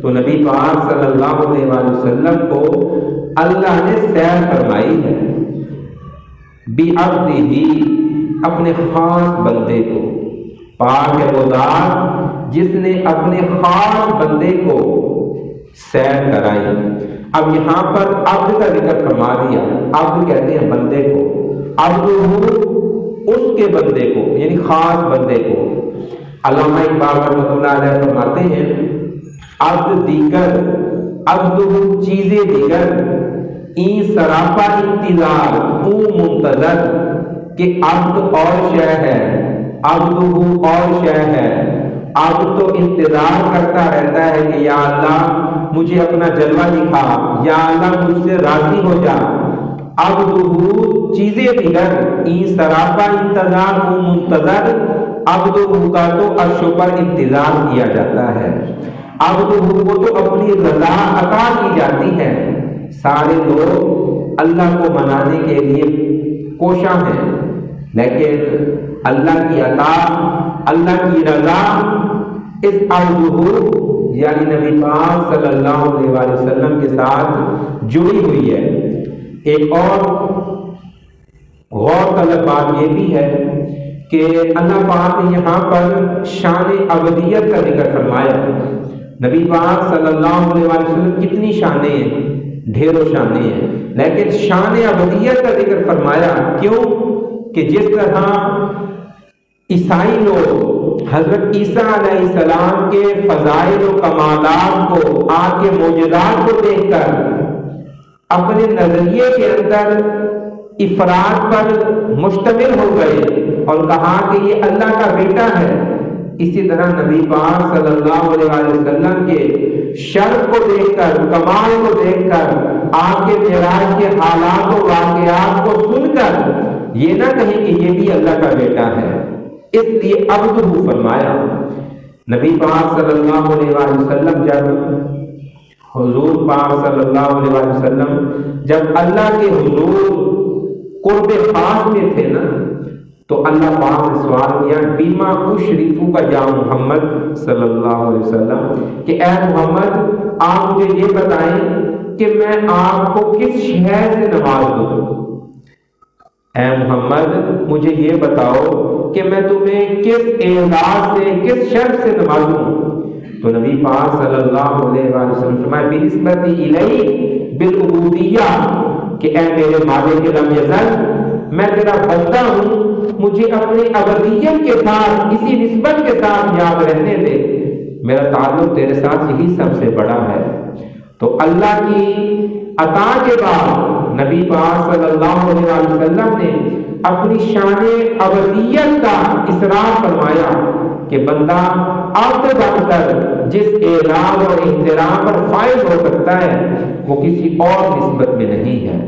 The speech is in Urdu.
تو نبی پاک صلی اللہ علیہ وآلہ وسلم کو اللہ نے سیر فرمائی ہے بعبدہ، اپنے خاص بندے کو۔ پاک ہے وہ ذات جس نے اپنے خاص بندے کو سیر کرائی۔ اب یہاں پر عبد کا ذکر فرما دیا، عبد کہتے ہیں بندے کو، عبدہ اس کے بندے کو، یعنی خاص بندے کو۔ علامہ اقبال رحمۃ اللہ علیہ فرماتے ہیں عبد دیگر عبدہ چیزیں دیگر، این سراپا انتظار او منتظر، کہ عبد اور شے ہے، عبدہ اور شے ہے۔ عبد تو انتظار کرتا رہتا ہے کہ یا اللہ مجھے اپنا جلوہ دکھا، یا اللہ مجھ سے راضی ہو جا۔ عبدہ چیزیں دیگر، این سراپا انتظار او منتظر، عبدہ کا تو عرش پر انتظار کیا جاتا ہے، عبدہ کو تو اپنی رضا عطا کی جاتی ہے۔ سارے لوگ اللہ کو منانے کے لیے کوشاں ہیں، لیکن اللہ کی عطا، اللہ کی رضا اس عبدہ یعنی نبی پاک صلی اللہ علیہ وآلہ وسلم کے ساتھ جڑی ہوئی ہے۔ ایک اور غور طلب بات یہ بھی ہے کہ اللہ پاک نے یہاں پر شان عبدیت کا ذکر فرمایا۔ نبی پاک صلی اللہ علیہ وآلہ وسلم کتنی شانیں ہیں، ڈھیروں شانیں ہیں، لیکن شان عبدیت کا ذکر فرمایا کیوں؟ کہ جس طرح عیسائی لوگ حضرت عیسیٰ علیہ السلام کے فضائل و کمالات کو، آپ کے معجزات کو دیکھ کر اپنے نظریے کے اندر افراد پر مشتمل ہو گئے اور کہا کہ یہ اللہ کا بیٹا ہے، اسی طرح نبی پاک صلی اللہ علیہ وآلہ وسلم کے شرف کو دیکھ کر، کمال کو دیکھ کر، آپ کے معراج کے حالات و واقعات کو سن کر یہ نہ کہیں کہ یہ بھی اللہ کا بیٹا ہے، اس لیے عبدہ فرمایا۔ نبی پاک صلی اللہ علیہ وآلہ وسلم جب حضور پاک صلی اللہ علیہ وآلہ وسلم جب اللہ کے حضور قرب خاص میں تھے نا، تو اللہ پاک نے سوال کیا بیما اشرفو کا یا محمد صلی اللہ علیہ وسلم کہ اے محمد آپ مجھے یہ بتائیں کہ میں آپ کو کس شے سے نواز دوں، اے محمد مجھے یہ بتاؤ کہ میں تمہیں کس اعزاز سے، کس شرف سے نوازوں۔ تو نبی پاک صلی اللہ علیہ وآلہ وسلم فرمایا بنسبت الی بالعبودیہ کہ اے میرے مالک لم یزل، میں تیرا بندہ ہوں، مجھے اپنے ابدیت کے ساتھ، اسی نسبت کے ساتھ یاد رہنے دے، میرا تعلق تیرے ساتھ یہی سب سے بڑا ہے۔ تو اللہ کی عطا کے بعد نبی پاک صلی اللہ علیہ وآلہ وسلم نے اپنی شان ابدیت کا اصرار فرمایا کہ بندہ عبد بن کر جس اعزاز اور احترام پر فائز ہو سکتا ہے وہ کسی اور نسبت میں نہیں ہے۔